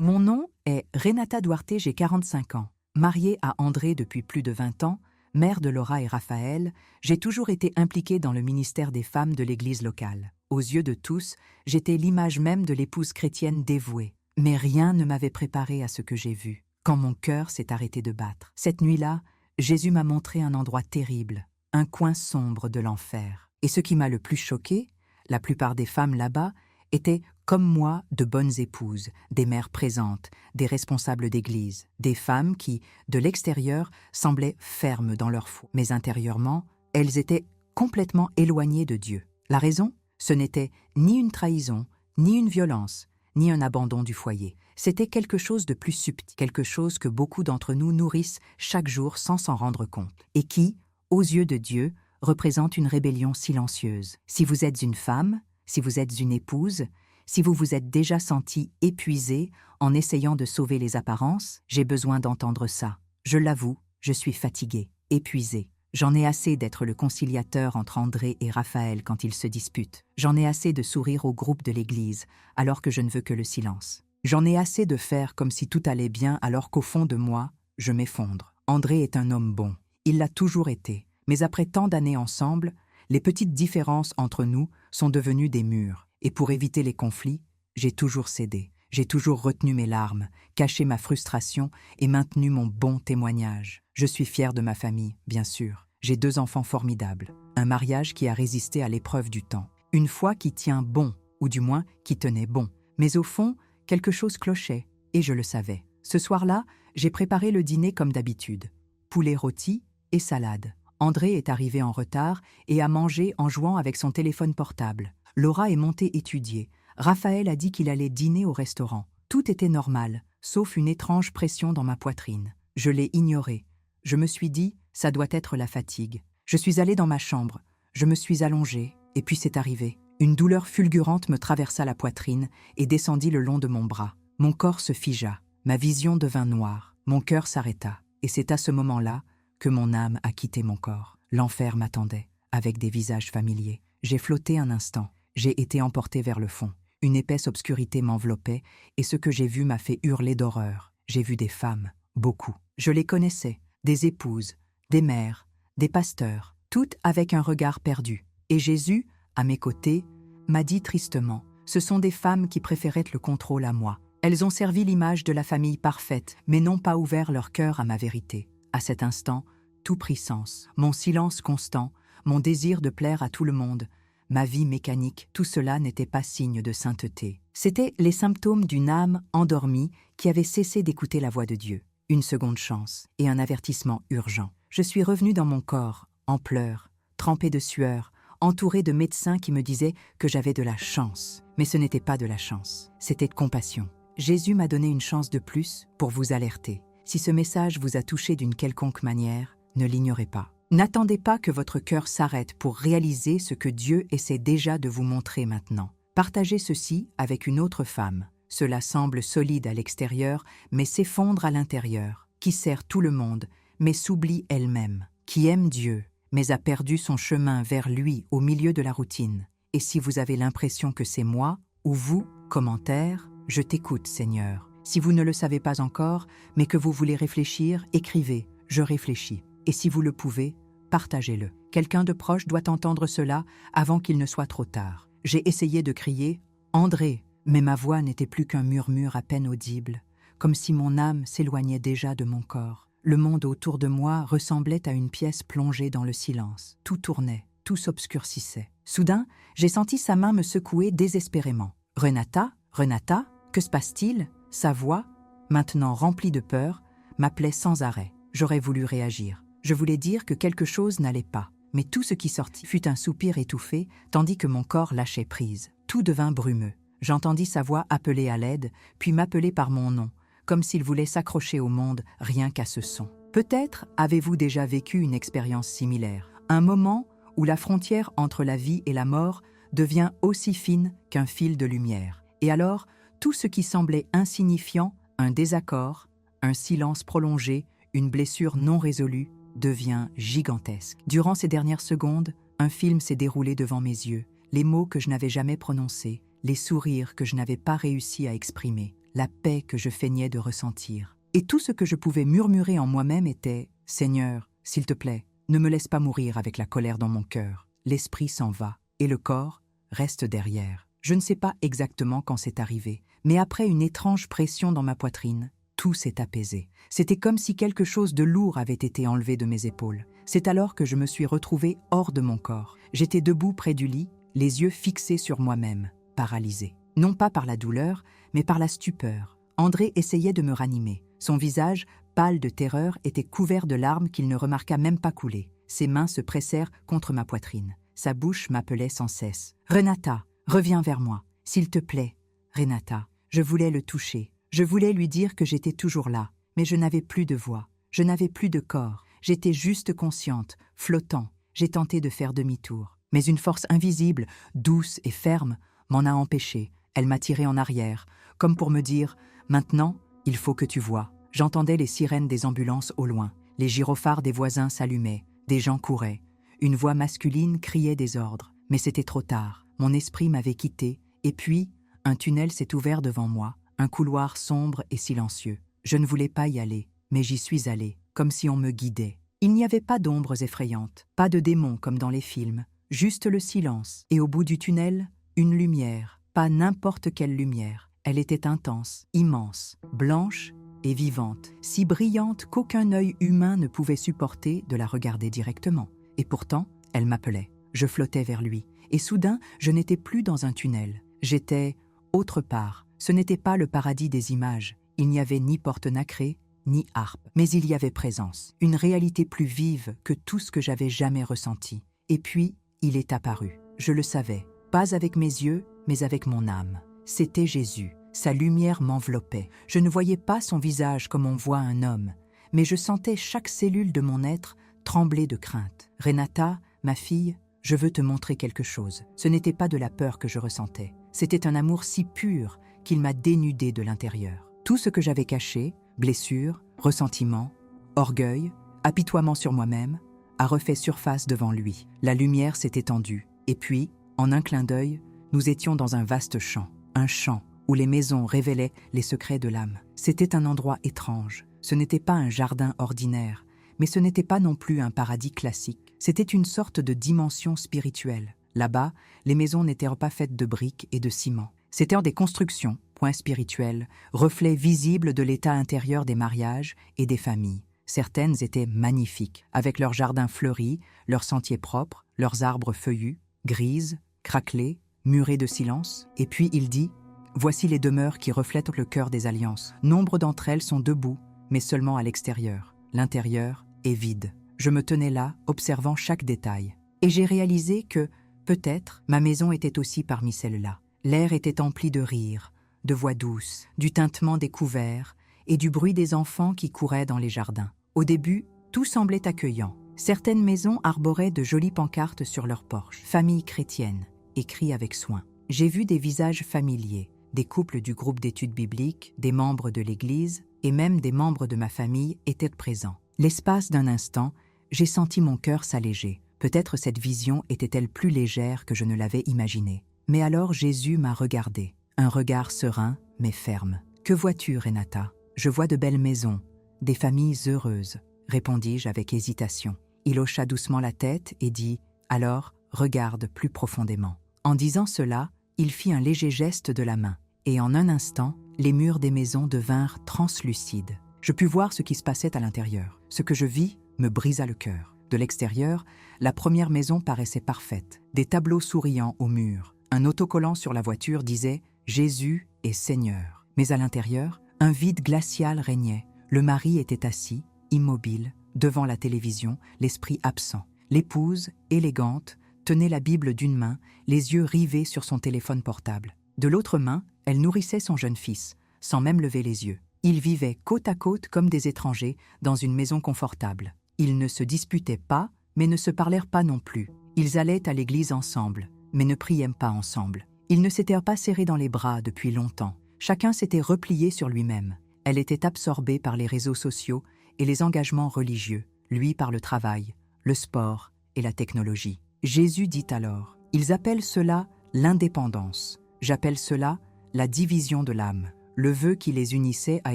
Mon nom est Renata Duarte, j'ai 45 ans. Mariée à André depuis plus de 20 ans, mère de Laura et Raphaël, j'ai toujours été impliquée dans le ministère des femmes de l'église locale. Aux yeux de tous, j'étais l'image même de l'épouse chrétienne dévouée. Mais rien ne m'avait préparée à ce que j'ai vu, quand mon cœur s'est arrêté de battre. Cette nuit-là, Jésus m'a montré un endroit terrible, un coin sombre de l'enfer. Et ce qui m'a le plus choqué, la plupart des femmes là-bas étaient, comme moi, de bonnes épouses, des mères présentes, des responsables d'église, des femmes qui, de l'extérieur, semblaient fermes dans leur foi. Mais intérieurement, elles étaient complètement éloignées de Dieu. La raison? Ce n'était ni une trahison, ni une violence, ni un abandon du foyer. C'était quelque chose de plus subtil, quelque chose que beaucoup d'entre nous nourrissent chaque jour sans s'en rendre compte, et qui, aux yeux de Dieu, représente une rébellion silencieuse. Si vous êtes une femme, si vous êtes une épouse, si vous vous êtes déjà senti épuisé en essayant de sauver les apparences, j'ai besoin d'entendre ça. Je l'avoue, je suis fatiguée, épuisée. J'en ai assez d'être le conciliateur entre André et Raphaël quand ils se disputent. J'en ai assez de sourire au groupe de l'église, alors que je ne veux que le silence. J'en ai assez de faire comme si tout allait bien alors qu'au fond de moi, je m'effondre. André est un homme bon. Il l'a toujours été. Mais après tant d'années ensemble, les petites différences entre nous sont devenues des murs. Et pour éviter les conflits, j'ai toujours cédé. J'ai toujours retenu mes larmes, caché ma frustration et maintenu mon bon témoignage. Je suis fière de ma famille, bien sûr. J'ai 2 enfants formidables. Un mariage qui a résisté à l'épreuve du temps. Une foi qui tient bon, ou du moins qui tenait bon. Mais au fond, quelque chose clochait, et je le savais. Ce soir-là, j'ai préparé le dîner comme d'habitude. Poulet rôti et salade. André est arrivé en retard et a mangé en jouant avec son téléphone portable. Laura est montée étudier. Raphaël a dit qu'il allait dîner au restaurant. Tout était normal, sauf une étrange pression dans ma poitrine. Je l'ai ignorée. Je me suis dit, ça doit être la fatigue. Je suis allée dans ma chambre. Je me suis allongée, et puis c'est arrivé. Une douleur fulgurante me traversa la poitrine et descendit le long de mon bras. Mon corps se figea. Ma vision devint noire. Mon cœur s'arrêta. Et c'est à ce moment-là que mon âme a quitté mon corps. L'enfer m'attendait, avec des visages familiers. J'ai flotté un instant. J'ai été emportée vers le fond. Une épaisse obscurité m'enveloppait, et ce que j'ai vu m'a fait hurler d'horreur. J'ai vu des femmes, beaucoup. Je les connaissais, des épouses, des mères, des pasteurs, toutes avec un regard perdu. Et Jésus, à mes côtés, m'a dit tristement, ce sont des femmes qui préféraient le contrôle à moi. Elles ont servi l'image de la famille parfaite, mais n'ont pas ouvert leur cœur à ma vérité. À cet instant, tout prit sens. Mon silence constant, mon désir de plaire à tout le monde, ma vie mécanique, tout cela n'était pas signe de sainteté. C'étaient les symptômes d'une âme endormie qui avait cessé d'écouter la voix de Dieu. Une seconde chance et un avertissement urgent. Je suis revenue dans mon corps, en pleurs, trempée de sueur, entourée de médecins qui me disaient que j'avais de la chance. Mais ce n'était pas de la chance, c'était de compassion. Jésus m'a donné une chance de plus pour vous alerter. Si ce message vous a touché d'une quelconque manière, ne l'ignorez pas. N'attendez pas que votre cœur s'arrête pour réaliser ce que Dieu essaie déjà de vous montrer maintenant. Partagez ceci avec une autre femme. Cela semble solide à l'extérieur, mais s'effondre à l'intérieur, qui sert tout le monde, mais s'oublie elle-même, qui aime Dieu, mais a perdu son chemin vers lui au milieu de la routine. Et si vous avez l'impression que c'est moi, ou vous, commentaire, je t'écoute, Seigneur. Si vous ne le savez pas encore, mais que vous voulez réfléchir, écrivez « Je réfléchis ». Et si vous le pouvez, partagez-le. Quelqu'un de proche doit entendre cela avant qu'il ne soit trop tard. J'ai essayé de crier « André », mais ma voix n'était plus qu'un murmure à peine audible, comme si mon âme s'éloignait déjà de mon corps. Le monde autour de moi ressemblait à une pièce plongée dans le silence. Tout tournait, tout s'obscurcissait. Soudain, j'ai senti sa main me secouer désespérément. « Renata, Renata, que se passe-t-il » Sa voix, maintenant remplie de peur, m'appelait sans arrêt. J'aurais voulu réagir. Je voulais dire que quelque chose n'allait pas, mais tout ce qui sortit fut un soupir étouffé, tandis que mon corps lâchait prise. Tout devint brumeux. J'entendis sa voix appeler à l'aide, puis m'appeler par mon nom, comme s'il voulait s'accrocher au monde rien qu'à ce son. Peut-être avez-vous déjà vécu une expérience similaire, un moment où la frontière entre la vie et la mort devient aussi fine qu'un fil de lumière. Et alors, tout ce qui semblait insignifiant, un désaccord, un silence prolongé, une blessure non résolue, devient gigantesque. Durant ces dernières secondes, un film s'est déroulé devant mes yeux. Les mots que je n'avais jamais prononcés, les sourires que je n'avais pas réussi à exprimer, la paix que je feignais de ressentir. Et tout ce que je pouvais murmurer en moi-même était « Seigneur, s'il te plaît, ne me laisse pas mourir avec la colère dans mon cœur. » L'esprit s'en va, et le corps reste derrière. Je ne sais pas exactement quand c'est arrivé, mais après une étrange pression dans ma poitrine, tout s'est apaisé. C'était comme si quelque chose de lourd avait été enlevé de mes épaules. C'est alors que je me suis retrouvée hors de mon corps. J'étais debout près du lit, les yeux fixés sur moi-même, paralysée. Non pas par la douleur, mais par la stupeur. André essayait de me ranimer. Son visage, pâle de terreur, était couvert de larmes qu'il ne remarqua même pas couler. Ses mains se pressèrent contre ma poitrine. Sa bouche m'appelait sans cesse. « Renata, reviens vers moi, s'il te plaît. Renata. » Je voulais le toucher. Je voulais lui dire que j'étais toujours là, mais je n'avais plus de voix. Je n'avais plus de corps. J'étais juste consciente, flottant. J'ai tenté de faire demi-tour. Mais une force invisible, douce et ferme, m'en a empêché. Elle m'a tiré en arrière, comme pour me dire « Maintenant, il faut que tu vois ». J'entendais les sirènes des ambulances au loin. Les gyrophares des voisins s'allumaient. Des gens couraient. Une voix masculine criait des ordres. Mais c'était trop tard. Mon esprit m'avait quitté. Et puis, un tunnel s'est ouvert devant moi. Un couloir sombre et silencieux. Je ne voulais pas y aller, mais j'y suis allée, comme si on me guidait. Il n'y avait pas d'ombres effrayantes, pas de démons comme dans les films, juste le silence. Et au bout du tunnel, une lumière, pas n'importe quelle lumière. Elle était intense, immense, blanche et vivante, si brillante qu'aucun œil humain ne pouvait supporter de la regarder directement. Et pourtant, elle m'appelait. Je flottais vers lui, et soudain, je n'étais plus dans un tunnel. J'étais autre part. Ce n'était pas le paradis des images. Il n'y avait ni porte nacrée, ni harpe. Mais il y avait présence, une réalité plus vive que tout ce que j'avais jamais ressenti. Et puis, il est apparu. Je le savais, pas avec mes yeux, mais avec mon âme. C'était Jésus. Sa lumière m'enveloppait. Je ne voyais pas son visage comme on voit un homme, mais je sentais chaque cellule de mon être trembler de crainte. « Renata, ma fille, je veux te montrer quelque chose. » Ce n'était pas de la peur que je ressentais. C'était un amour si pur qu'il m'a dénudé de l'intérieur. Tout ce que j'avais caché, blessures, ressentiments, orgueil, apitoiement sur moi-même, a refait surface devant lui. La lumière s'est étendue. Et puis, en un clin d'œil, nous étions dans un vaste champ. Un champ où les maisons révélaient les secrets de l'âme. C'était un endroit étrange. Ce n'était pas un jardin ordinaire, mais ce n'était pas non plus un paradis classique. C'était une sorte de dimension spirituelle. Là-bas, les maisons n'étaient pas faites de briques et de ciment. C'étaient des constructions, points spirituels, reflets visibles de l'état intérieur des mariages et des familles. Certaines étaient magnifiques, avec leurs jardins fleuris, leurs sentiers propres, leurs arbres feuillus, grises, craquelés, murés de silence. Et puis il dit « Voici les demeures qui reflètent le cœur des alliances. Nombre d'entre elles sont debout, mais seulement à l'extérieur. L'intérieur est vide. » Je me tenais là, observant chaque détail. Et j'ai réalisé que, peut-être, ma maison était aussi parmi celles-là. L'air était empli de rires, de voix douces, du tintement des couverts et du bruit des enfants qui couraient dans les jardins. Au début, tout semblait accueillant. Certaines maisons arboraient de jolies pancartes sur leurs porches. « Famille chrétienne », écrit avec soin. J'ai vu des visages familiers, des couples du groupe d'études bibliques, des membres de l'Église et même des membres de ma famille étaient présents. L'espace d'un instant, j'ai senti mon cœur s'alléger. Peut-être cette vision était-elle plus légère que je ne l'avais imaginée. Mais alors Jésus m'a regardé, un regard serein mais ferme. « Que vois-tu, Renata ? » ?»« Je vois de belles maisons, des familles heureuses, » répondis-je avec hésitation. Il hocha doucement la tête et dit « Alors, regarde plus profondément. » En disant cela, il fit un léger geste de la main, et en un instant, les murs des maisons devinrent translucides. Je pus voir ce qui se passait à l'intérieur. Ce que je vis me brisa le cœur. De l'extérieur, la première maison paraissait parfaite. Des tableaux souriants aux murs. Un autocollant sur la voiture disait « Jésus est Seigneur ». Mais à l'intérieur, un vide glacial régnait. Le mari était assis, immobile, devant la télévision, l'esprit absent. L'épouse, élégante, tenait la Bible d'une main, les yeux rivés sur son téléphone portable. De l'autre main, elle nourrissait son jeune fils, sans même lever les yeux. Ils vivaient côte à côte comme des étrangers, dans une maison confortable. Ils ne se disputaient pas, mais ne se parlèrent pas non plus. Ils allaient à l'église ensemble, mais ne priaient pas ensemble. Ils ne s'étaient pas serrés dans les bras depuis longtemps. Chacun s'était replié sur lui-même. Elle était absorbée par les réseaux sociaux et les engagements religieux, lui par le travail, le sport et la technologie. Jésus dit alors « Ils appellent cela l'indépendance. J'appelle cela la division de l'âme. Le vœu qui les unissait a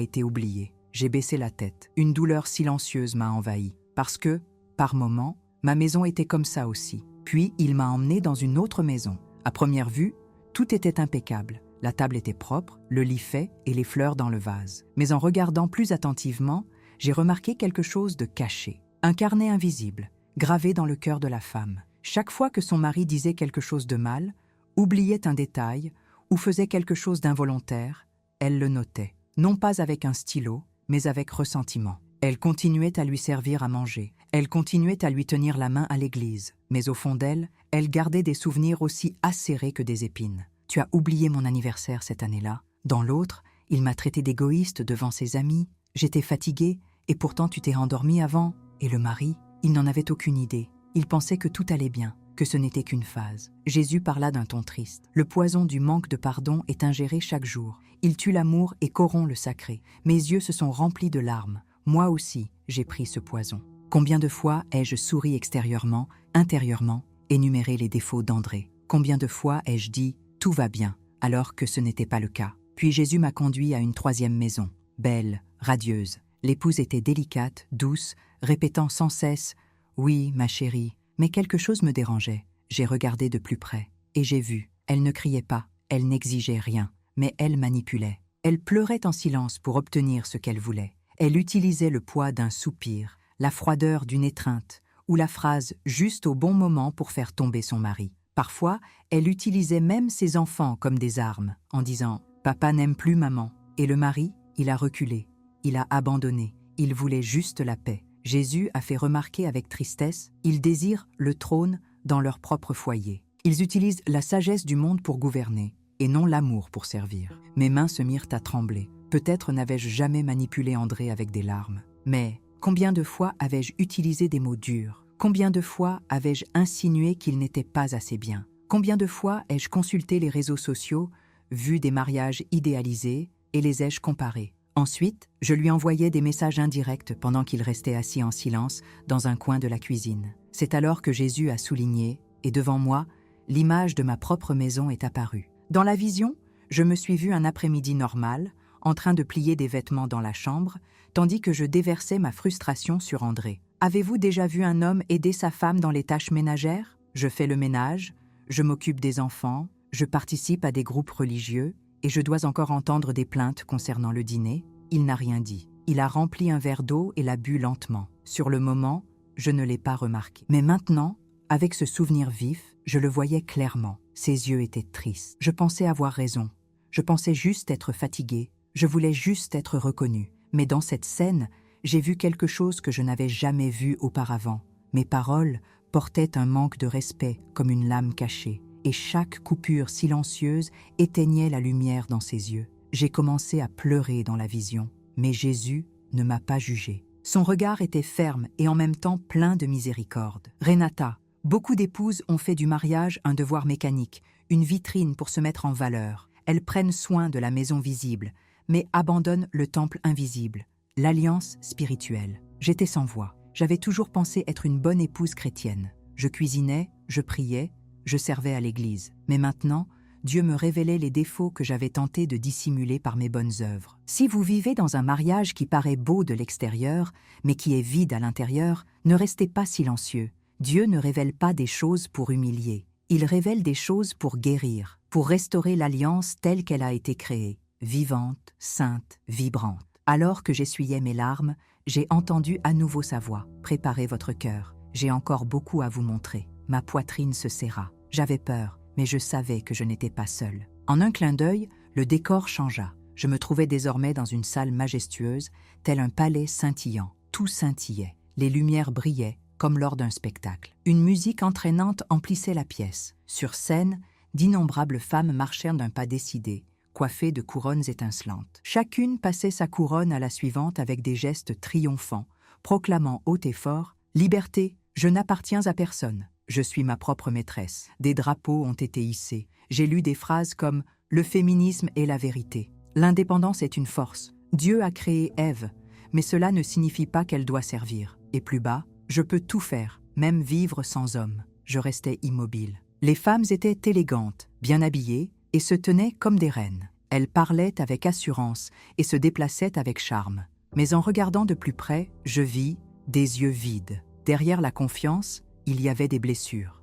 été oublié. J'ai baissé la tête. Une douleur silencieuse m'a envahi. Parce que, par moments, ma maison était comme ça aussi. Puis, il m'a emmené dans une autre maison. À première vue, tout était impeccable. La table était propre, le lit fait et les fleurs dans le vase. Mais en regardant plus attentivement, j'ai remarqué quelque chose de caché. Un carnet invisible, gravé dans le cœur de la femme. Chaque fois que son mari disait quelque chose de mal, oubliait un détail ou faisait quelque chose d'involontaire, elle le notait. Non pas avec un stylo, mais avec ressentiment. Elle continuait à lui servir à manger. Elle continuait à lui tenir la main à l'église. Mais au fond d'elle, elle gardait des souvenirs aussi acérés que des épines. Tu as oublié mon anniversaire cette année-là. Dans l'autre, il m'a traité d'égoïste devant ses amis. J'étais fatiguée, et pourtant tu t'es endormie avant. Et le mari, il n'en avait aucune idée. Il pensait que tout allait bien, que ce n'était qu'une phase. Jésus parla d'un ton triste. Le poison du manque de pardon est ingéré chaque jour. Il tue l'amour et corrompt le sacré. Mes yeux se sont remplis de larmes. Moi aussi, j'ai pris ce poison. Combien de fois ai-je souri extérieurement, intérieurement, énuméré les défauts d'André? Combien de fois ai-je dit « tout va bien » alors que ce n'était pas le cas? Puis Jésus m'a conduit à une troisième maison, belle, radieuse. L'épouse était délicate, douce, répétant sans cesse « oui, ma chérie », mais quelque chose me dérangeait. J'ai regardé de plus près, et j'ai vu. Elle ne criait pas, elle n'exigeait rien, mais elle manipulait. Elle pleurait en silence pour obtenir ce qu'elle voulait. Elle utilisait le poids d'un soupir, la froideur d'une étreinte, ou la phrase juste au bon moment pour faire tomber son mari. Parfois, elle utilisait même ses enfants comme des armes, en disant « Papa n'aime plus maman ». Et le mari, il a reculé, il a abandonné, il voulait juste la paix. Jésus a fait remarquer avec tristesse, ils désirent le trône dans leur propre foyer. Ils utilisent la sagesse du monde pour gouverner, et non l'amour pour servir. Mes mains se mirent à trembler. Peut-être n'avais-je jamais manipulé André avec des larmes. Mais combien de fois avais-je utilisé des mots durs? Combien de fois avais-je insinué qu'il n'était pas assez bien? Combien de fois ai-je consulté les réseaux sociaux, vu des mariages idéalisés, et les ai-je comparés? Ensuite, je lui envoyais des messages indirects pendant qu'il restait assis en silence dans un coin de la cuisine. C'est alors que Jésus a souligné, et devant moi, l'image de ma propre maison est apparue. Dans la vision, je me suis vue un après-midi normal, en train de plier des vêtements dans la chambre, tandis que je déversais ma frustration sur André. Avez-vous déjà vu un homme aider sa femme dans les tâches ménagères? Je fais le ménage, je m'occupe des enfants, je participe à des groupes religieux, et je dois encore entendre des plaintes concernant le dîner. Il n'a rien dit. Il a rempli un verre d'eau et l'a bu lentement. Sur le moment, je ne l'ai pas remarqué. Mais maintenant, avec ce souvenir vif, je le voyais clairement. Ses yeux étaient tristes. Je pensais avoir raison. Je pensais juste être fatiguée. Je voulais juste être reconnue. Mais dans cette scène, j'ai vu quelque chose que je n'avais jamais vu auparavant. Mes paroles portaient un manque de respect comme une lame cachée. Et chaque coupure silencieuse éteignait la lumière dans ses yeux. J'ai commencé à pleurer dans la vision, mais Jésus ne m'a pas jugé. Son regard était ferme et en même temps plein de miséricorde. Renata, beaucoup d'épouses ont fait du mariage un devoir mécanique, une vitrine pour se mettre en valeur. Elles prennent soin de la maison visible, mais abandonnent le temple invisible, l'alliance spirituelle. J'étais sans voix. J'avais toujours pensé être une bonne épouse chrétienne. Je cuisinais, je priais, je servais à l'église. Mais maintenant, Dieu me révélait les défauts que j'avais tenté de dissimuler par mes bonnes œuvres. Si vous vivez dans un mariage qui paraît beau de l'extérieur, mais qui est vide à l'intérieur, ne restez pas silencieux. Dieu ne révèle pas des choses pour humilier. Il révèle des choses pour guérir, pour restaurer l'alliance telle qu'elle a été créée, vivante, sainte, vibrante. Alors que j'essuyais mes larmes, j'ai entendu à nouveau sa voix. Préparez votre cœur. J'ai encore beaucoup à vous montrer. Ma poitrine se serra. J'avais peur, mais je savais que je n'étais pas seule. En un clin d'œil, le décor changea. Je me trouvais désormais dans une salle majestueuse, tel un palais scintillant. Tout scintillait. Les lumières brillaient, comme lors d'un spectacle. Une musique entraînante emplissait la pièce. Sur scène, d'innombrables femmes marchèrent d'un pas décidé, coiffées de couronnes étincelantes. Chacune passait sa couronne à la suivante avec des gestes triomphants, proclamant haut et fort « Liberté, je n'appartiens à personne. Je suis ma propre maîtresse. » Des drapeaux ont été hissés. J'ai lu des phrases comme « Le féminisme est la vérité. L'indépendance est une force. Dieu a créé Ève, mais cela ne signifie pas qu'elle doit servir. » Et plus bas, « Je peux tout faire, même vivre sans homme. » Je restais immobile. Les femmes étaient élégantes, bien habillées, et se tenaient comme des reines. Elle parlait avec assurance et se déplaçait avec charme. Mais en regardant de plus près, je vis des yeux vides. Derrière la confiance, il y avait des blessures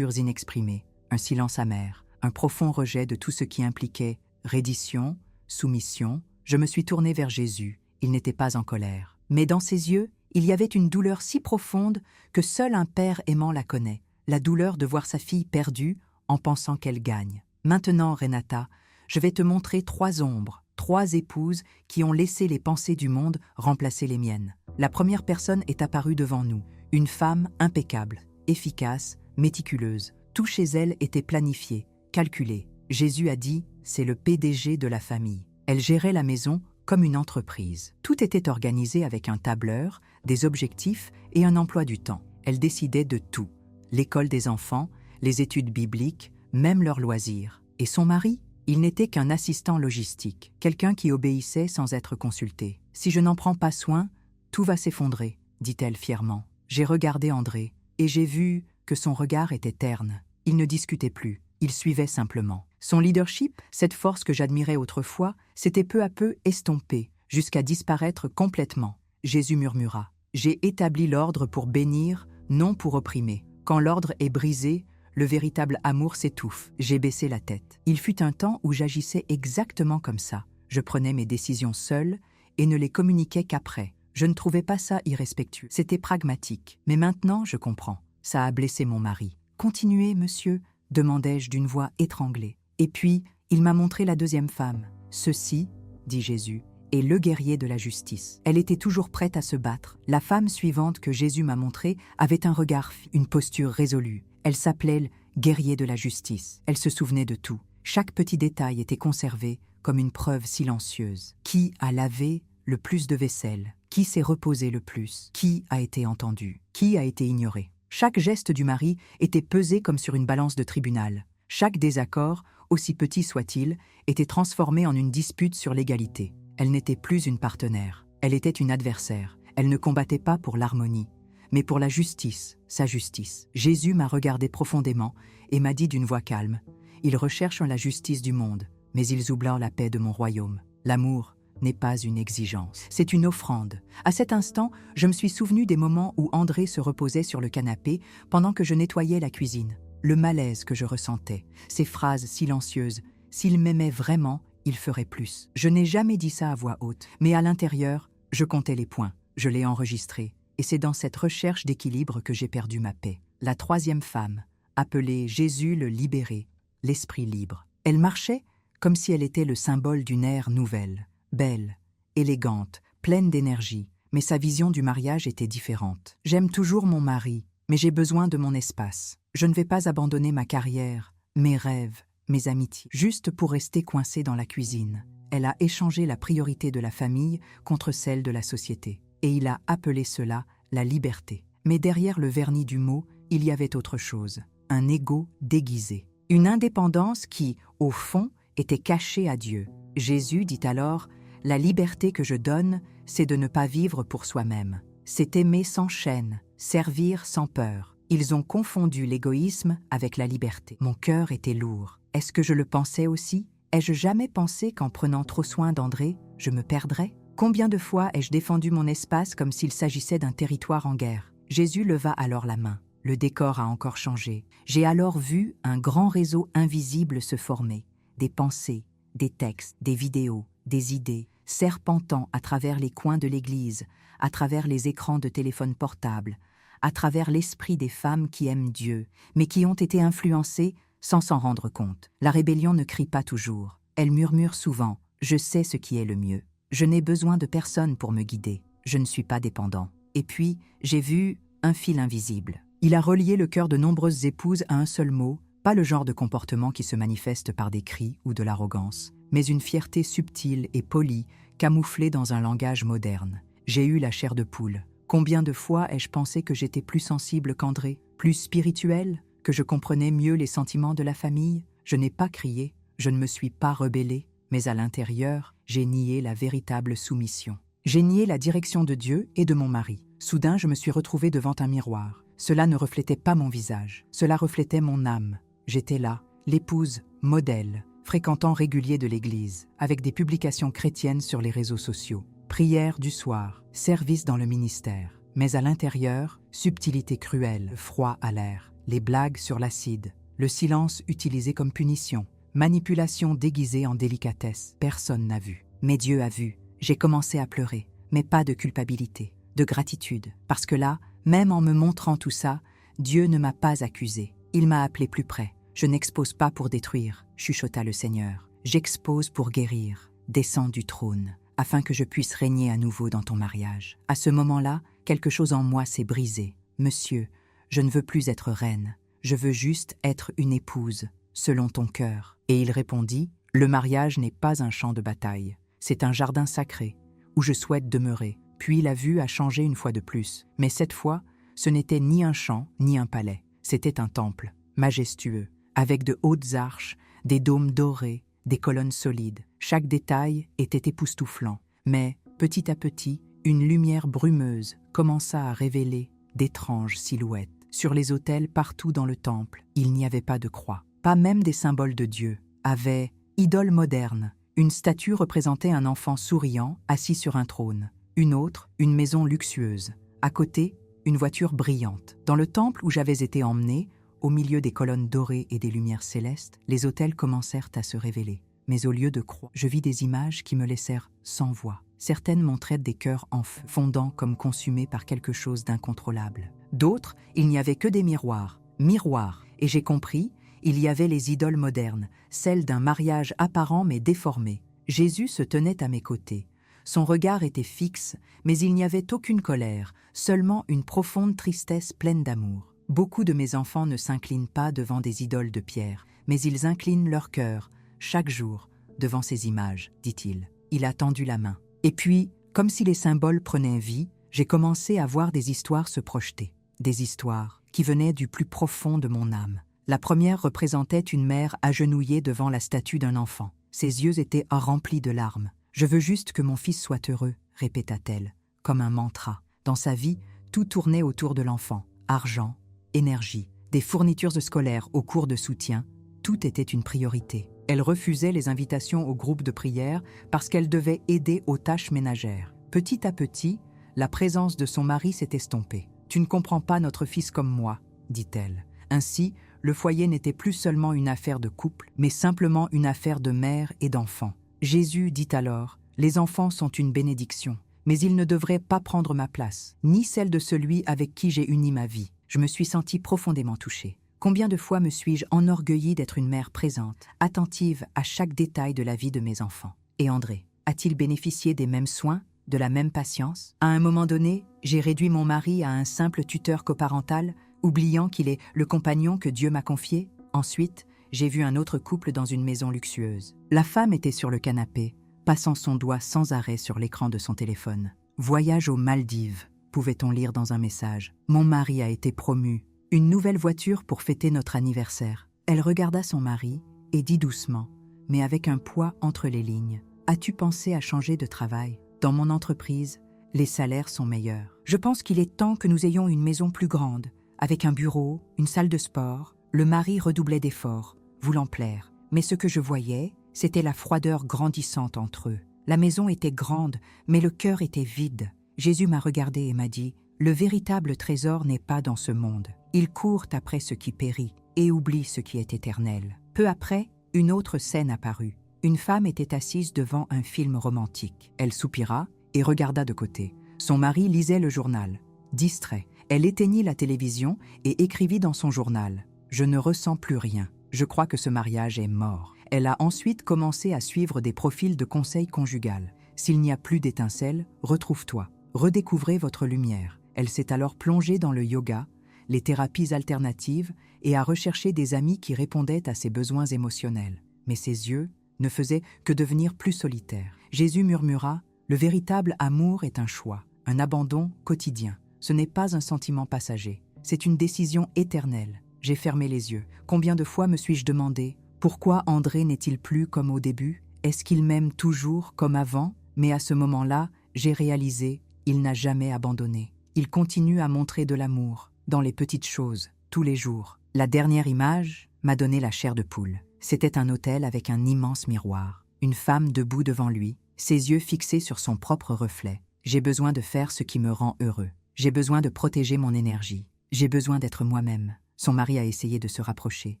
inexprimées, un silence amer, un profond rejet de tout ce qui impliquait reddition, soumission. Je me suis tournée vers Jésus. Il n'était pas en colère. Mais dans ses yeux, il y avait une douleur si profonde que seul un père aimant la connaît. La douleur de voir sa fille perdue en pensant qu'elle gagne. Maintenant, Renata, je vais te montrer 3 ombres, 3 épouses qui ont laissé les pensées du monde remplacer les miennes. La première personne est apparue devant nous, une femme impeccable, efficace, méticuleuse. Tout chez elle était planifié, calculé. Jésus a dit, c'est le PDG de la famille. Elle gérait la maison comme une entreprise. Tout était organisé avec un tableur, des objectifs et un emploi du temps. Elle décidait de tout. L'école des enfants, les études bibliques, même leurs loisirs. Et son mari, il n'était qu'un assistant logistique, quelqu'un qui obéissait sans être consulté. « Si je n'en prends pas soin, tout va s'effondrer », dit-elle fièrement. J'ai regardé André, et j'ai vu que son regard était terne. Il ne discutait plus, il suivait simplement. Son leadership, cette force que j'admirais autrefois, s'était peu à peu estompée, jusqu'à disparaître complètement. Jésus murmura. « J'ai établi l'ordre pour bénir, non pour opprimer. Quand l'ordre est brisé, le véritable amour s'étouffe. » J'ai baissé la tête. Il fut un temps où j'agissais exactement comme ça. Je prenais mes décisions seule et ne les communiquais qu'après. Je ne trouvais pas ça irrespectueux. C'était pragmatique. Mais maintenant, je comprends. Ça a blessé mon mari. « Continuez, monsieur ?» demandai-je d'une voix étranglée. Et puis, il m'a montré la deuxième femme. « Ceci, dit Jésus, est le guerrier de la justice. » Elle était toujours prête à se battre. La femme suivante que Jésus m'a montrée avait un regard, une posture résolue. Elle s'appelait le guerrier de la justice. Elle se souvenait de tout. Chaque petit détail était conservé comme une preuve silencieuse. Qui a lavé le plus de vaisselle? Qui s'est reposé le plus? Qui a été entendu? Qui a été ignoré? Chaque geste du mari était pesé comme sur une balance de tribunal. Chaque désaccord, aussi petit soit-il, était transformé en une dispute sur l'égalité. Elle n'était plus une partenaire, elle était une adversaire. Elle ne combattait pas pour l'harmonie, mais pour la justice, sa justice. Jésus m'a regardé profondément et m'a dit d'une voix calme, « Ils recherchent la justice du monde, mais ils oublient la paix de mon royaume. L'amour n'est pas une exigence, c'est une offrande. » À cet instant, je me suis souvenu des moments où André se reposait sur le canapé pendant que je nettoyais la cuisine. Le malaise que je ressentais, ces phrases silencieuses, « S'il m'aimait vraiment, il ferait plus. » Je n'ai jamais dit ça à voix haute, mais à l'intérieur, je comptais les points, je l'ai enregistré. Et c'est dans cette recherche d'équilibre que j'ai perdu ma paix. La troisième femme, appelée Jésus le libéré, l'esprit libre. Elle marchait comme si elle était le symbole d'une ère nouvelle, belle, élégante, pleine d'énergie, mais sa vision du mariage était différente. J'aime toujours mon mari, mais j'ai besoin de mon espace. Je ne vais pas abandonner ma carrière, mes rêves, mes amitiés, juste pour rester coincée dans la cuisine. Elle a échangé la priorité de la famille contre celle de la société. Et il a appelé cela la liberté. Mais derrière le vernis du mot, il y avait autre chose, un ego déguisé. Une indépendance qui, au fond, était cachée à Dieu. Jésus dit alors, « La liberté que je donne, c'est de ne pas vivre pour soi-même. C'est aimer sans chaîne, servir sans peur. » Ils ont confondu l'égoïsme avec la liberté. Mon cœur était lourd. Est-ce que je le pensais aussi? Ai-je jamais pensé qu'en prenant trop soin d'André, je me perdrais? Combien de fois ai-je défendu mon espace comme s'il s'agissait d'un territoire en guerre? Jésus leva alors la main. Le décor a encore changé. J'ai alors vu un grand réseau invisible se former. Des pensées, des textes, des vidéos, des idées, serpentant à travers les coins de l'église, à travers les écrans de téléphone portable, à travers l'esprit des femmes qui aiment Dieu, mais qui ont été influencées sans s'en rendre compte. La rébellion ne crie pas toujours. Elle murmure souvent « Je sais ce qui est le mieux ». Je n'ai besoin de personne pour me guider. Je ne suis pas dépendant. Et puis, j'ai vu un fil invisible. Il a relié le cœur de nombreuses épouses à un seul mot, pas le genre de comportement qui se manifeste par des cris ou de l'arrogance, mais une fierté subtile et polie, camouflée dans un langage moderne. J'ai eu la chair de poule. Combien de fois ai-je pensé que j'étais plus sensible qu'André, plus spirituelle, que je comprenais mieux les sentiments de la famille? Je n'ai pas crié, je ne me suis pas rebellée, mais à l'intérieur, j'ai nié la véritable soumission. J'ai nié la direction de Dieu et de mon mari. Soudain, je me suis retrouvée devant un miroir. Cela ne reflétait pas mon visage, cela reflétait mon âme. J'étais là, l'épouse, modèle, fréquentant régulier de l'église, avec des publications chrétiennes sur les réseaux sociaux. Prière du soir, service dans le ministère. Mais à l'intérieur, subtilité cruelle, froid à l'air, les blagues sur l'acide, le silence utilisé comme punition, manipulation déguisée en délicatesse. Personne n'a vu. Mais Dieu a vu. J'ai commencé à pleurer, mais pas de culpabilité, de gratitude. Parce que là, même en me montrant tout ça, Dieu ne m'a pas accusé. Il m'a appelé plus près. Je n'expose pas pour détruire, chuchota le Seigneur. J'expose pour guérir. Descends du trône, afin que je puisse régner à nouveau dans ton mariage. À ce moment-là, quelque chose en moi s'est brisé. Monsieur, je ne veux plus être reine. Je veux juste être une épouse, selon ton cœur. Et il répondit, le mariage n'est pas un champ de bataille. C'est un jardin sacré, où je souhaite demeurer. Puis la vue a changé une fois de plus. Mais cette fois, ce n'était ni un champ, ni un palais. C'était un temple, majestueux, avec de hautes arches, des dômes dorés, des colonnes solides. Chaque détail était époustouflant. Mais, petit à petit, une lumière brumeuse commença à révéler d'étranges silhouettes. Sur les autels partout dans le temple, il n'y avait pas de croix, pas même des symboles de Dieu. Avait idole moderne. Une statue représentait un enfant souriant, assis sur un trône. Une autre, une maison luxueuse. À côté, une voiture brillante. Dans le temple où j'avais été emmené, au milieu des colonnes dorées et des lumières célestes, les autels commencèrent à se révéler. Mais au lieu de croix, je vis des images qui me laissèrent sans voix. Certaines montraient des cœurs en feu, fondant comme consumés par quelque chose d'incontrôlable. D'autres, il n'y avait que des miroirs. Miroirs. Et j'ai compris, il y avait les idoles modernes, celles d'un mariage apparent mais déformé. Jésus se tenait à mes côtés. Son regard était fixe, mais il n'y avait aucune colère, seulement une profonde tristesse pleine d'amour. Beaucoup de mes enfants ne s'inclinent pas devant des idoles de pierre, mais ils inclinent leur cœur, chaque jour, devant ces images, dit-il. Il a tendu la main. Et puis, comme si les symboles prenaient vie, j'ai commencé à voir des histoires se projeter. Des histoires qui venaient du plus profond de mon âme. La première représentait une mère agenouillée devant la statue d'un enfant. Ses yeux étaient remplis de larmes. « Je veux juste que mon fils soit heureux », répéta-t-elle, comme un mantra. Dans sa vie, tout tournait autour de l'enfant. Argent, énergie, des fournitures scolaires aux cours de soutien, tout était une priorité. Elle refusait les invitations au groupe de prière parce qu'elle devait aider aux tâches ménagères. Petit à petit, la présence de son mari s'est estompée. « Tu ne comprends pas notre fils comme moi », dit-elle. Ainsi, le foyer n'était plus seulement une affaire de couple, mais simplement une affaire de mère et d'enfant. Jésus dit alors, « Les enfants sont une bénédiction, mais ils ne devraient pas prendre ma place, ni celle de celui avec qui j'ai uni ma vie. » Je me suis sentie profondément touchée. Combien de fois me suis-je enorgueillie d'être une mère présente, attentive à chaque détail de la vie de mes enfants. Et André, a-t-il bénéficié des mêmes soins, de la même patience? À un moment donné, j'ai réduit mon mari à un simple tuteur coparental, oubliant qu'il est le compagnon que Dieu m'a confié. Ensuite, j'ai vu un autre couple dans une maison luxueuse. La femme était sur le canapé, passant son doigt sans arrêt sur l'écran de son téléphone. « Voyage aux Maldives », pouvait-on lire dans un message. « Mon mari a été promu. Une nouvelle voiture pour fêter notre anniversaire. » Elle regarda son mari et dit doucement, mais avec un poids entre les lignes. « As-tu pensé à changer de travail? Dans mon entreprise, les salaires sont meilleurs. Je pense qu'il est temps que nous ayons une maison plus grande, avec un bureau, une salle de sport. » Le mari redoublait d'efforts, voulant plaire. Mais ce que je voyais, c'était la froideur grandissante entre eux. La maison était grande, mais le cœur était vide. Jésus m'a regardé et m'a dit, « Le véritable trésor n'est pas dans ce monde. Ils courent après ce qui périt et oublient ce qui est éternel. » Peu après, une autre scène apparut. Une femme était assise devant un film romantique. Elle soupira et regarda de côté. Son mari lisait le journal. Distrait, elle éteignit la télévision et écrivit dans son journal, « Je ne ressens plus rien. Je crois que ce mariage est mort. » Elle a ensuite commencé à suivre des profils de conseil conjugal. « S'il n'y a plus d'étincelles, retrouve-toi. Redécouvrez votre lumière. » Elle s'est alors plongée dans le yoga, les thérapies alternatives et a recherché des amis qui répondaient à ses besoins émotionnels. Mais ses yeux ne faisaient que devenir plus solitaires. Jésus murmura, « Le véritable amour est un choix, un abandon quotidien. Ce n'est pas un sentiment passager. C'est une décision éternelle. » J'ai fermé les yeux. Combien de fois me suis-je demandé, pourquoi André n'est-il plus comme au début? Est-ce qu'il m'aime toujours comme avant? Mais à ce moment-là, j'ai réalisé, il n'a jamais abandonné. Il continue à montrer de l'amour, dans les petites choses, tous les jours. La dernière image m'a donné la chair de poule. C'était un autel avec un immense miroir. Une femme debout devant lui, ses yeux fixés sur son propre reflet. J'ai besoin de faire ce qui me rend heureux. J'ai besoin de protéger mon énergie. J'ai besoin d'être moi-même. Son mari a essayé de se rapprocher.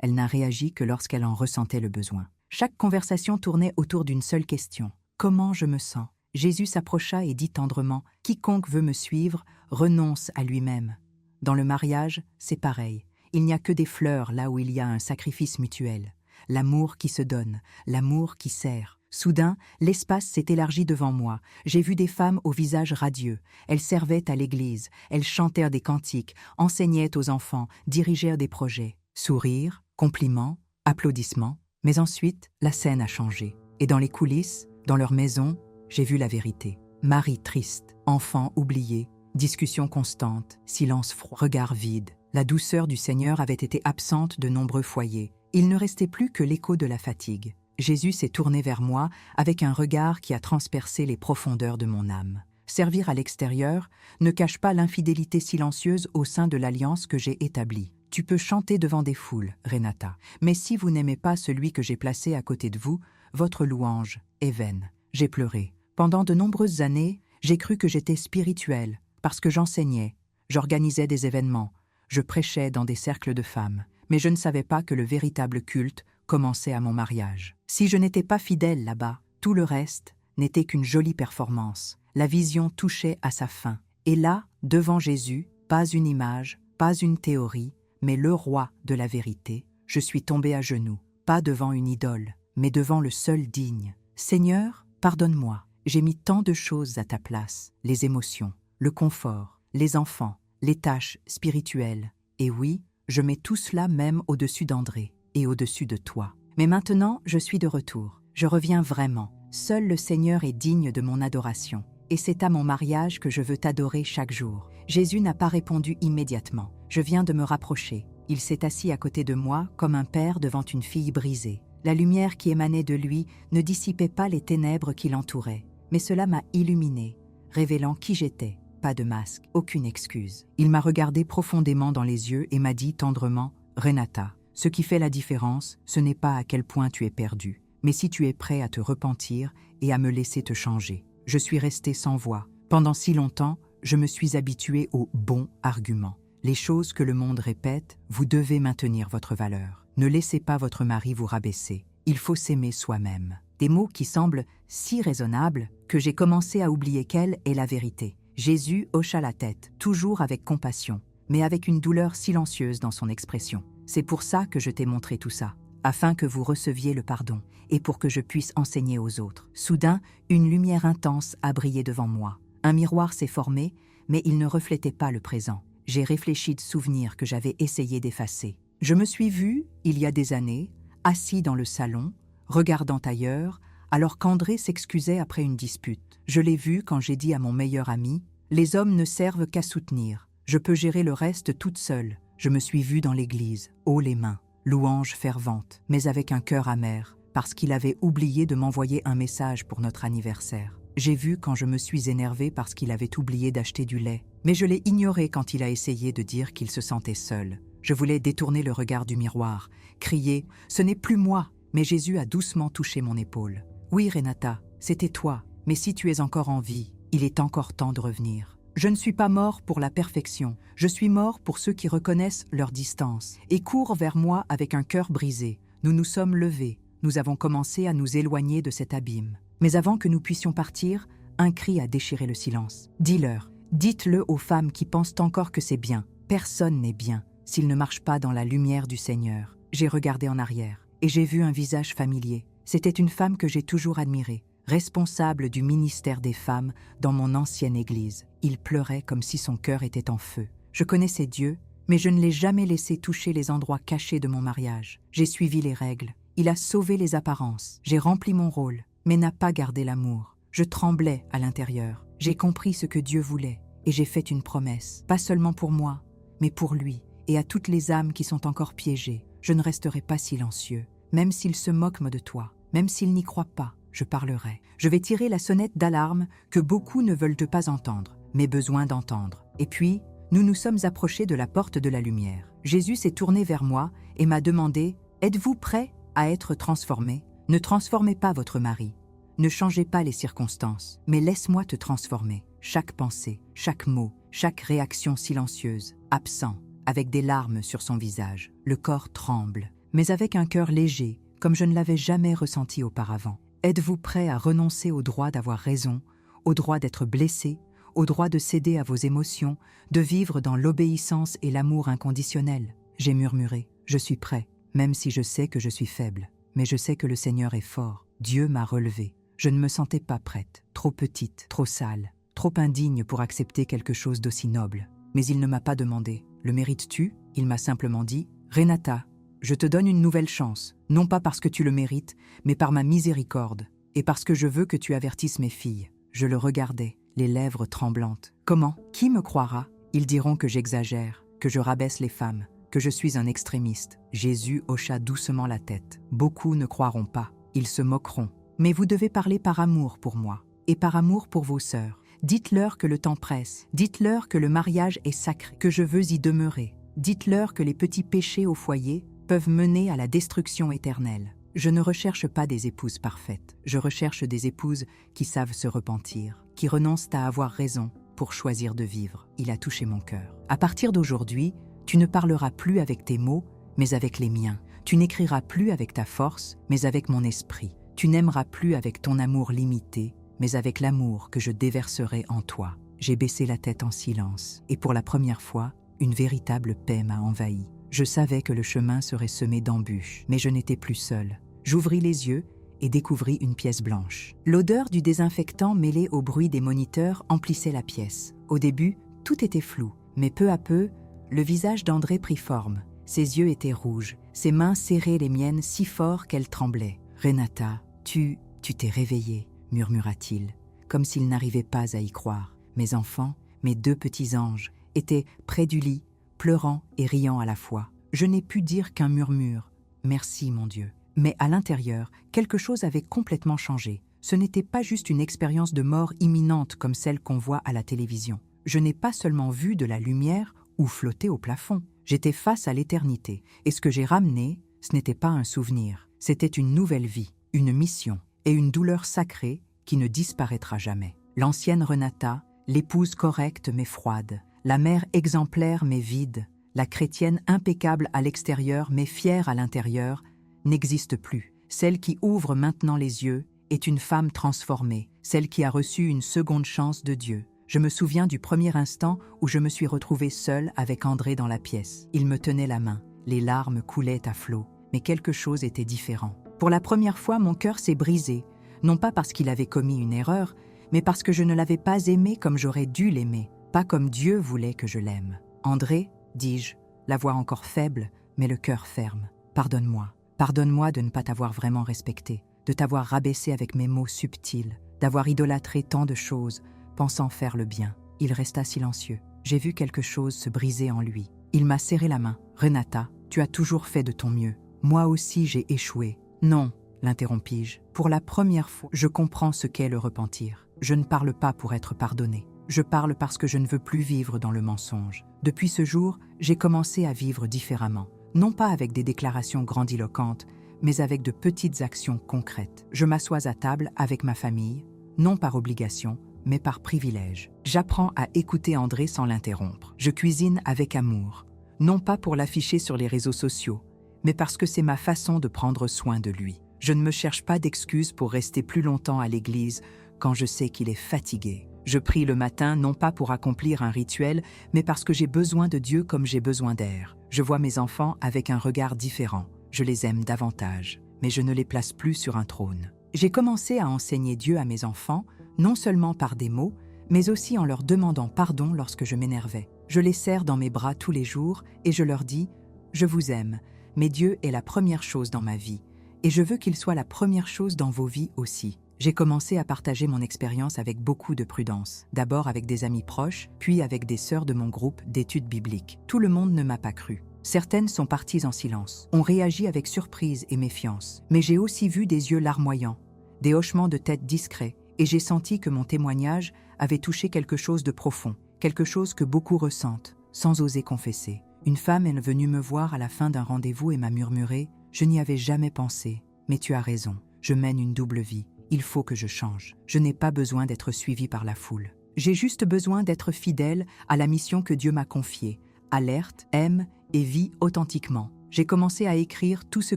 Elle n'a réagi que lorsqu'elle en ressentait le besoin. Chaque conversation tournait autour d'une seule question. Comment je me sens? Jésus s'approcha et dit tendrement, « Quiconque veut me suivre renonce à lui-même. » Dans le mariage, c'est pareil. Il n'y a que des fleurs là où il y a un sacrifice mutuel. L'amour qui se donne, l'amour qui sert. Soudain, l'espace s'est élargi devant moi. J'ai vu des femmes au visage radieux. Elles servaient à l'église, elles chantèrent des cantiques, enseignaient aux enfants, dirigèrent des projets. Sourires, compliments, applaudissements. Mais ensuite, la scène a changé. Et dans les coulisses, dans leur maison, j'ai vu la vérité. Mari triste, enfant oublié, discussion constante, silence froid, regard vide. La douceur du Seigneur avait été absente de nombreux foyers. Il ne restait plus que l'écho de la fatigue. Jésus s'est tourné vers moi avec un regard qui a transpercé les profondeurs de mon âme. Servir à l'extérieur ne cache pas l'infidélité silencieuse au sein de l'alliance que j'ai établie. Tu peux chanter devant des foules, Renata, mais si vous n'aimez pas celui que j'ai placé à côté de vous, votre louange est vaine. J'ai pleuré. Pendant de nombreuses années, j'ai cru que j'étais spirituelle, parce que j'enseignais, j'organisais des événements, je prêchais dans des cercles de femmes, mais je ne savais pas que le véritable culte commençait à mon mariage. Si je n'étais pas fidèle là-bas, tout le reste n'était qu'une jolie performance. La vision touchait à sa fin. Et là, devant Jésus, pas une image, pas une théorie, mais le roi de la vérité, je suis tombée à genoux, pas devant une idole, mais devant le seul digne. Seigneur, pardonne-moi, j'ai mis tant de choses à ta place, les émotions, le confort, les enfants, les tâches spirituelles. Et oui, je mets tout cela même au-dessus d'André et au-dessus de toi. Mais maintenant, je suis de retour. Je reviens vraiment. Seul le Seigneur est digne de mon adoration. Et c'est à mon mariage que je veux t'adorer chaque jour. Jésus n'a pas répondu immédiatement. Je viens de me rapprocher. Il s'est assis à côté de moi comme un père devant une fille brisée. La lumière qui émanait de lui ne dissipait pas les ténèbres qui l'entouraient. Mais cela m'a illuminée, révélant qui j'étais. Pas de masque, aucune excuse. Il m'a regardé profondément dans les yeux et m'a dit tendrement, « Renata, ce qui fait la différence, ce n'est pas à quel point tu es perdue, mais si tu es prêt à te repentir et à me laisser te changer. » Je suis restée sans voix. Pendant si longtemps, je me suis habituée aux bons arguments. Les choses que le monde répète, vous devez maintenir votre valeur. Ne laissez pas votre mari vous rabaisser. Il faut s'aimer soi-même. Des mots qui semblent si raisonnables que j'ai commencé à oublier quelle est la vérité. Jésus hocha la tête, toujours avec compassion, mais avec une douleur silencieuse dans son expression. C'est pour ça que je t'ai montré tout ça, afin que vous receviez le pardon, et pour que je puisse enseigner aux autres. Soudain, une lumière intense a brillé devant moi. Un miroir s'est formé, mais il ne reflétait pas le présent. J'ai réfléchi de souvenirs que j'avais essayé d'effacer. Je me suis vue, il y a des années, assis dans le salon, regardant ailleurs, alors qu'André s'excusait après une dispute. Je l'ai vu quand j'ai dit à mon meilleur ami, « Les hommes ne servent qu'à soutenir. Je peux gérer le reste toute seule. » Je me suis vue dans l'église, haut les mains, louange fervente, mais avec un cœur amer, parce qu'il avait oublié de m'envoyer un message pour notre anniversaire. J'ai vu quand je me suis énervée parce qu'il avait oublié d'acheter du lait, mais je l'ai ignoré quand il a essayé de dire qu'il se sentait seul. Je voulais détourner le regard du miroir, crier « Ce n'est plus moi !» Mais Jésus a doucement touché mon épaule. « Oui, Renata, c'était toi, mais si tu es encore en vie, il est encore temps de revenir. Je ne suis pas mort pour la perfection, je suis mort pour ceux qui reconnaissent leur distance et courent vers moi avec un cœur brisé. Nous nous sommes levés, nous avons commencé à nous éloigner de cet abîme. Mais avant que nous puissions partir, un cri a déchiré le silence. Dis-leur, dites-le aux femmes qui pensent encore que c'est bien. Personne n'est bien s'il ne marche pas dans la lumière du Seigneur. » J'ai regardé en arrière et j'ai vu un visage familier. C'était une femme que j'ai toujours admirée, responsable du ministère des femmes dans mon ancienne église. Il pleurait comme si son cœur était en feu. Je connaissais Dieu, mais je ne l'ai jamais laissé toucher les endroits cachés de mon mariage. J'ai suivi les règles. Il a sauvé les apparences. J'ai rempli mon rôle, mais n'a pas gardé l'amour. Je tremblais à l'intérieur. J'ai compris ce que Dieu voulait et j'ai fait une promesse, pas seulement pour moi, mais pour lui et à toutes les âmes qui sont encore piégées. Je ne resterai pas silencieux, même s'il se moque de toi, même s'il n'y croit pas. Je parlerai. Je vais tirer la sonnette d'alarme que beaucoup ne veulent pas entendre, mais besoin d'entendre. Et puis, nous nous sommes approchés de la porte de la lumière. Jésus s'est tourné vers moi et m'a demandé « Êtes-vous prêt ?» à être transformé. Ne transformez pas votre mari. Ne changez pas les circonstances, mais laisse-moi te transformer. Chaque pensée, chaque mot, chaque réaction silencieuse, absent, avec des larmes sur son visage. Le corps tremble, mais avec un cœur léger, comme je ne l'avais jamais ressenti auparavant. Êtes-vous prêt à renoncer au droit d'avoir raison, au droit d'être blessé, au droit de céder à vos émotions, de vivre dans l'obéissance et l'amour inconditionnel? J'ai murmuré, je suis prêt, même si je sais que je suis faible. Mais je sais que le Seigneur est fort. Dieu m'a relevée. Je ne me sentais pas prête, trop petite, trop sale, trop indigne pour accepter quelque chose d'aussi noble. Mais il ne m'a pas demandé, le mérites-tu? Il m'a simplement dit, Renata, je te donne une nouvelle chance, non pas parce que tu le mérites, mais par ma miséricorde, et parce que je veux que tu avertisses mes filles. Je le regardais, les lèvres tremblantes. Comment? Qui me croira? Ils diront que j'exagère, que je rabaisse les femmes, que je suis un extrémiste. Jésus hocha doucement la tête. Beaucoup ne croiront pas, ils se moqueront. Mais vous devez parler par amour pour moi, et par amour pour vos sœurs. Dites-leur que le temps presse, dites-leur que le mariage est sacré, que je veux y demeurer. Dites-leur que les petits péchés au foyer peuvent mener à la destruction éternelle. Je ne recherche pas des épouses parfaites, je recherche des épouses qui savent se repentir, qui renoncent à avoir raison pour choisir de vivre. Il a touché mon cœur. À partir d'aujourd'hui, tu ne parleras plus avec tes mots, mais avec les miens. Tu n'écriras plus avec ta force, mais avec mon esprit. Tu n'aimeras plus avec ton amour limité, mais avec l'amour que je déverserai en toi. J'ai baissé la tête en silence, et pour la première fois, une véritable paix m'a envahi. Je savais que le chemin serait semé d'embûches, mais je n'étais plus seule. J'ouvris les yeux et découvris une pièce blanche. L'odeur du désinfectant mêlée au bruit des moniteurs emplissait la pièce. Au début, tout était flou, mais peu à peu, le visage d'André prit forme. Ses yeux étaient rouges, ses mains serraient les miennes si fort qu'elles tremblaient. « Renata, tu t'es réveillée », murmura-t-il, comme s'il n'arrivait pas à y croire. Mes enfants, mes deux petits anges, étaient près du lit, pleurant et riant à la fois. Je n'ai pu dire qu'un murmure. « Merci, mon Dieu ». Mais à l'intérieur, quelque chose avait complètement changé. Ce n'était pas juste une expérience de mort imminente comme celle qu'on voit à la télévision. Je n'ai pas seulement vu de la lumière ou flotté au plafond. J'étais face à l'éternité, et ce que j'ai ramené, ce n'était pas un souvenir. C'était une nouvelle vie, une mission, et une douleur sacrée qui ne disparaîtra jamais. L'ancienne Renata, l'épouse correcte mais froide, la mère exemplaire mais vide, la chrétienne impeccable à l'extérieur mais fière à l'intérieur, n'existe plus. Celle qui ouvre maintenant les yeux est une femme transformée, celle qui a reçu une seconde chance de Dieu. Je me souviens du premier instant où je me suis retrouvée seule avec André dans la pièce. Il me tenait la main, les larmes coulaient à flots, mais quelque chose était différent. Pour la première fois, mon cœur s'est brisé, non pas parce qu'il avait commis une erreur, mais parce que je ne l'avais pas aimé comme j'aurais dû l'aimer, pas comme Dieu voulait que je l'aime. « André, dis-je, la voix encore faible, mais le cœur ferme, pardonne-moi. Pardonne-moi de ne pas t'avoir vraiment respecté, de t'avoir rabaissé avec mes mots subtils, d'avoir idolâtré tant de choses, pensant faire le bien. » Il resta silencieux. J'ai vu quelque chose se briser en lui. Il m'a serré la main. « Renata, tu as toujours fait de ton mieux. Moi aussi j'ai échoué. » « Non, » l'interrompis-je. « Pour la première fois, je comprends ce qu'est le repentir. Je ne parle pas pour être pardonné. Je parle parce que je ne veux plus vivre dans le mensonge. Depuis ce jour, j'ai commencé à vivre différemment. Non pas avec des déclarations grandiloquentes, mais avec de petites actions concrètes. Je m'assois à table avec ma famille, non par obligation, mais par privilège. J'apprends à écouter André sans l'interrompre. Je cuisine avec amour, non pas pour l'afficher sur les réseaux sociaux, mais parce que c'est ma façon de prendre soin de lui. Je ne me cherche pas d'excuses pour rester plus longtemps à l'église quand je sais qu'il est fatigué. Je prie le matin non pas pour accomplir un rituel, mais parce que j'ai besoin de Dieu comme j'ai besoin d'air. Je vois mes enfants avec un regard différent. Je les aime davantage, mais je ne les place plus sur un trône. J'ai commencé à enseigner Dieu à mes enfants, non seulement par des mots, mais aussi en leur demandant pardon lorsque je m'énervais. Je les serre dans mes bras tous les jours et je leur dis « Je vous aime, mais Dieu est la première chose dans ma vie, et je veux qu'il soit la première chose dans vos vies aussi. » J'ai commencé à partager mon expérience avec beaucoup de prudence, d'abord avec des amis proches, puis avec des sœurs de mon groupe d'études bibliques. Tout le monde ne m'a pas cru. Certaines sont parties en silence, ont réagi avec surprise et méfiance. Mais j'ai aussi vu des yeux larmoyants, des hochements de tête discrets, et j'ai senti que mon témoignage avait touché quelque chose de profond, quelque chose que beaucoup ressentent, sans oser confesser. Une femme est venue me voir à la fin d'un rendez-vous et m'a murmuré « Je n'y avais jamais pensé, mais tu as raison. Je mène une double vie. Il faut que je change. Je n'ai pas besoin d'être suivi par la foule. J'ai juste besoin d'être fidèle à la mission que Dieu m'a confiée. Alerte, aime et vis authentiquement. J'ai commencé à écrire tout ce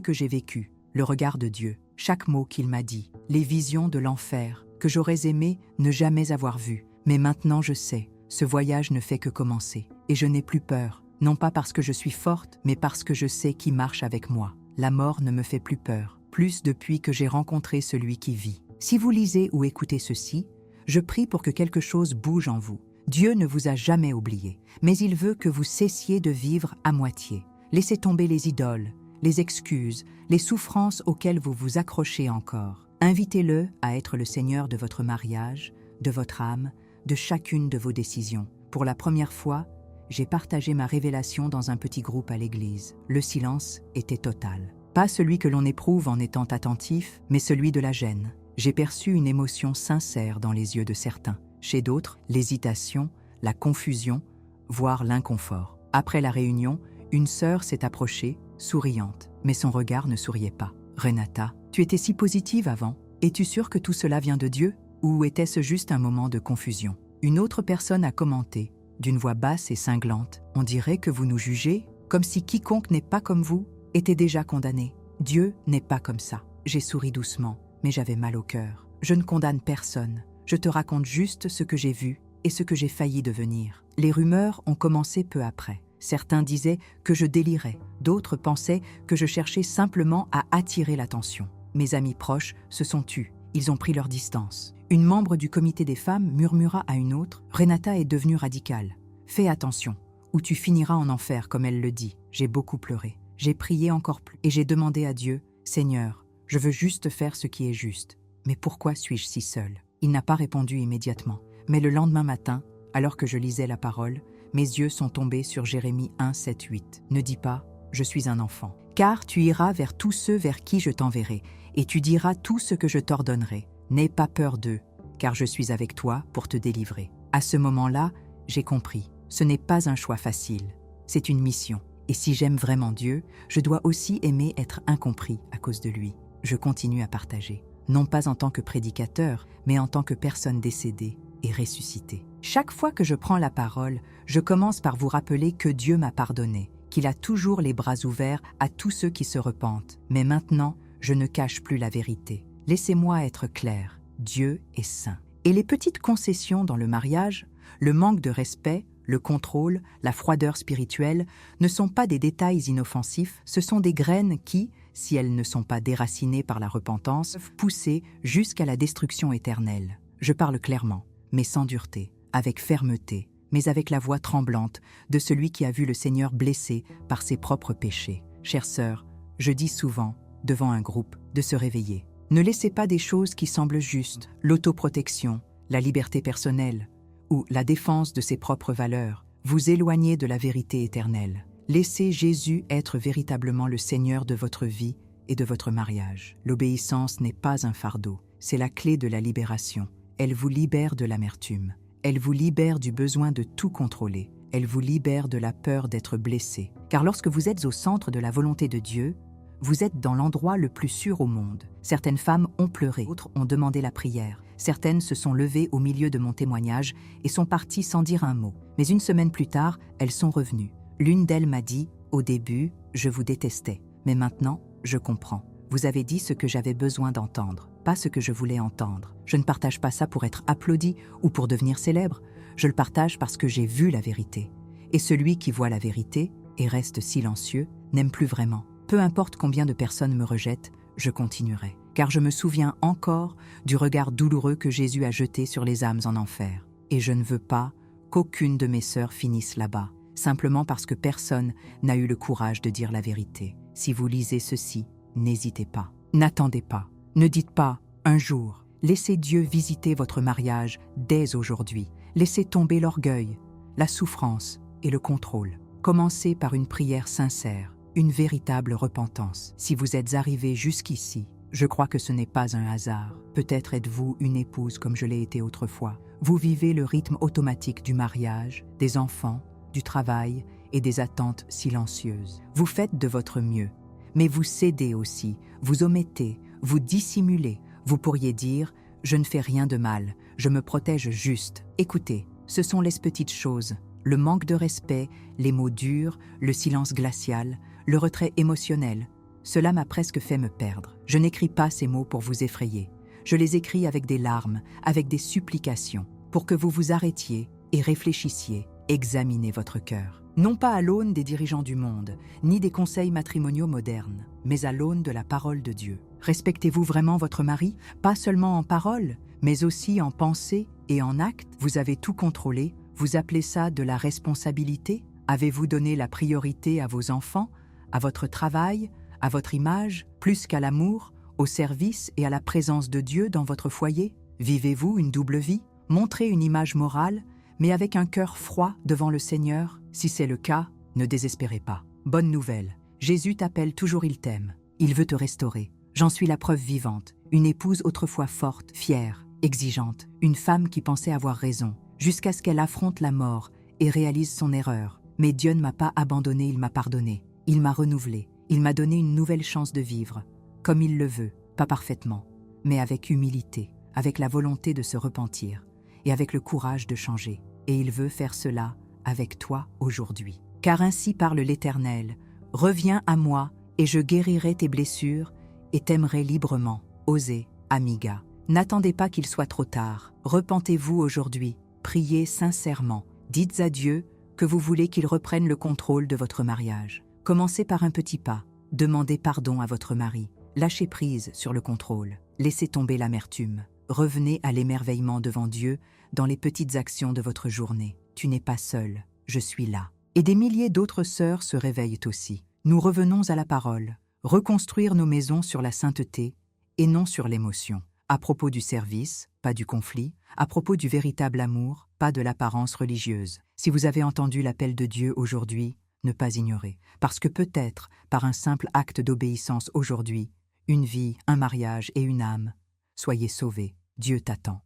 que j'ai vécu, le regard de Dieu, chaque mot qu'il m'a dit, les visions de l'enfer que j'aurais aimé ne jamais avoir vues. Mais maintenant je sais, ce voyage ne fait que commencer. Et je n'ai plus peur, non pas parce que je suis forte, mais parce que je sais qui marche avec moi. La mort ne me fait plus peur, plus depuis que j'ai rencontré celui qui vit. Si vous lisez ou écoutez ceci, je prie pour que quelque chose bouge en vous. Dieu ne vous a jamais oublié, mais il veut que vous cessiez de vivre à moitié. Laissez tomber les idoles, les excuses, les souffrances auxquelles vous vous accrochez encore. Invitez-le à être le Seigneur de votre mariage, de votre âme, de chacune de vos décisions. Pour la première fois, j'ai partagé ma révélation dans un petit groupe à l'église. Le silence était total. Pas celui que l'on éprouve en étant attentif, mais celui de la gêne. J'ai perçu une émotion sincère dans les yeux de certains. Chez d'autres, l'hésitation, la confusion, voire l'inconfort. Après la réunion, une sœur s'est approchée, souriante, mais son regard ne souriait pas. « Renata, tu étais si positive avant. Es-tu sûre que tout cela vient de Dieu? Ou était-ce juste un moment de confusion ?» Une autre personne a commenté, d'une voix basse et cinglante. « On dirait que vous nous jugez, comme si quiconque n'est pas comme vous était déjà condamné. Dieu n'est pas comme ça. » J'ai souri doucement, mais j'avais mal au cœur. Je ne condamne personne. Je te raconte juste ce que j'ai vu et ce que j'ai failli devenir. Les rumeurs ont commencé peu après. Certains disaient que je délirais. D'autres pensaient que je cherchais simplement à attirer l'attention. Mes amis proches se sont tus. Ils ont pris leur distance. Une membre du comité des femmes murmura à une autre « Renata est devenue radicale. Fais attention, ou tu finiras en enfer comme elle le dit. » J'ai beaucoup pleuré. J'ai prié encore plus et j'ai demandé à Dieu « Seigneur, je veux juste faire ce qui est juste. Mais pourquoi suis-je si seule ?» Il n'a pas répondu immédiatement. Mais le lendemain matin, alors que je lisais la parole, mes yeux sont tombés sur Jérémie 1, 7, 8. « Ne dis pas « Je suis un enfant », car tu iras vers tous ceux vers qui je t'enverrai, et tu diras tout ce que je t'ordonnerai. N'aie pas peur d'eux, car je suis avec toi pour te délivrer. » À ce moment-là, j'ai compris. Ce n'est pas un choix facile. C'est une mission. Et si j'aime vraiment Dieu, je dois aussi aimer être incompris à cause de lui. Je continue à partager. Non pas en tant que prédicateur, mais en tant que personne décédée et ressuscitée. Chaque fois que je prends la parole, je commence par vous rappeler que Dieu m'a pardonné, qu'il a toujours les bras ouverts à tous ceux qui se repentent. Mais maintenant, je ne cache plus la vérité. Laissez-moi être clair, Dieu est saint. Et les petites concessions dans le mariage, le manque de respect, le contrôle, la froideur spirituelle, ne sont pas des détails inoffensifs, ce sont des graines qui, si elles ne sont pas déracinées par la repentance, peuvent pousser jusqu'à la destruction éternelle. Je parle clairement, mais sans dureté, avec fermeté, mais avec la voix tremblante de celui qui a vu le Seigneur blessé par ses propres péchés. Chère sœur, je dis souvent, devant un groupe, de se réveiller. Ne laissez pas des choses qui semblent justes, l'autoprotection, la liberté personnelle ou la défense de ses propres valeurs, vous éloigner de la vérité éternelle. Laissez Jésus être véritablement le Seigneur de votre vie et de votre mariage. L'obéissance n'est pas un fardeau, c'est la clé de la libération. Elle vous libère de l'amertume. Elle vous libère du besoin de tout contrôler. Elle vous libère de la peur d'être blessé. Car lorsque vous êtes au centre de la volonté de Dieu, vous êtes dans l'endroit le plus sûr au monde. Certaines femmes ont pleuré, d'autres ont demandé la prière. Certaines se sont levées au milieu de mon témoignage et sont parties sans dire un mot. Mais une semaine plus tard, elles sont revenues. L'une d'elles m'a dit « Au début, je vous détestais, mais maintenant, je comprends. Vous avez dit ce que j'avais besoin d'entendre, pas ce que je voulais entendre. Je ne partage pas ça pour être applaudi ou pour devenir célèbre. Je le partage parce que j'ai vu la vérité. Et celui qui voit la vérité et reste silencieux n'aime plus vraiment. Peu importe combien de personnes me rejettent, je continuerai. Car je me souviens encore du regard douloureux que Jésus a jeté sur les âmes en enfer. Et je ne veux pas qu'aucune de mes sœurs finisse là-bas, simplement parce que personne n'a eu le courage de dire la vérité. Si vous lisez ceci, n'hésitez pas. N'attendez pas. Ne dites pas « un jour ». Laissez Dieu visiter votre mariage dès aujourd'hui. Laissez tomber l'orgueil, la souffrance et le contrôle. Commencez par une prière sincère, une véritable repentance. Si vous êtes arrivé jusqu'ici, je crois que ce n'est pas un hasard. Peut-être êtes-vous une épouse comme je l'ai été autrefois. Vous vivez le rythme automatique du mariage, des enfants, du travail et des attentes silencieuses. Vous faites de votre mieux, Mais vous cédez aussi, vous omettez, vous dissimulez. Vous pourriez dire « Je ne fais rien de mal, je me protège juste ». Écoutez, ce sont les petites choses, le manque de respect, les mots durs, le silence glacial, le retrait émotionnel. Cela m'a presque fait me perdre. Je n'écris pas ces mots pour vous effrayer. Je les écris avec des larmes, avec des supplications, pour que vous vous arrêtiez et réfléchissiez, examinez votre cœur. Non pas à l'aune des dirigeants du monde, ni des conseils matrimoniaux modernes, mais à l'aune de la parole de Dieu. Respectez-vous vraiment votre mari, pas seulement en parole, mais aussi en pensée et en acte? Vous avez tout contrôlé, vous appelez ça de la responsabilité? Avez-vous donné la priorité à vos enfants, à votre travail, à votre image, plus qu'à l'amour, au service et à la présence de Dieu dans votre foyer? Vivez-vous une double vie? Montrez une image morale, mais avec un cœur froid devant le Seigneur? Si c'est le cas, ne désespérez pas. Bonne nouvelle, Jésus t'appelle toujours, il t'aime. Il veut te restaurer. J'en suis la preuve vivante. Une épouse autrefois forte, fière, exigeante, une femme qui pensait avoir raison, jusqu'à ce qu'elle affronte la mort et réalise son erreur. Mais Dieu ne m'a pas abandonné, il m'a pardonné. Il m'a renouvelé. Il m'a donné une nouvelle chance de vivre, comme il le veut, pas parfaitement, mais avec humilité, avec la volonté de se repentir et avec le courage de changer. Et il veut faire cela avec toi aujourd'hui. Car ainsi parle l'Éternel, reviens à moi et je guérirai tes blessures et t'aimerai librement. Osez, amiga. N'attendez pas qu'il soit trop tard. Repentez-vous aujourd'hui, priez sincèrement. Dites à Dieu que vous voulez qu'il reprenne le contrôle de votre mariage. Commencez par un petit pas. Demandez pardon à votre mari. Lâchez prise sur le contrôle. Laissez tomber l'amertume. Revenez à l'émerveillement devant Dieu dans les petites actions de votre journée. Tu n'es pas seul, je suis là. Et des milliers d'autres sœurs se réveillent aussi. Nous revenons à la parole, reconstruire nos maisons sur la sainteté et non sur l'émotion. À propos du service, pas du conflit. À propos du véritable amour, pas de l'apparence religieuse. Si vous avez entendu l'appel de Dieu aujourd'hui, ne pas ignorer. Parce que peut-être, par un simple acte d'obéissance aujourd'hui, une vie, un mariage et une âme, soyez sauvés. Dieu t'attend.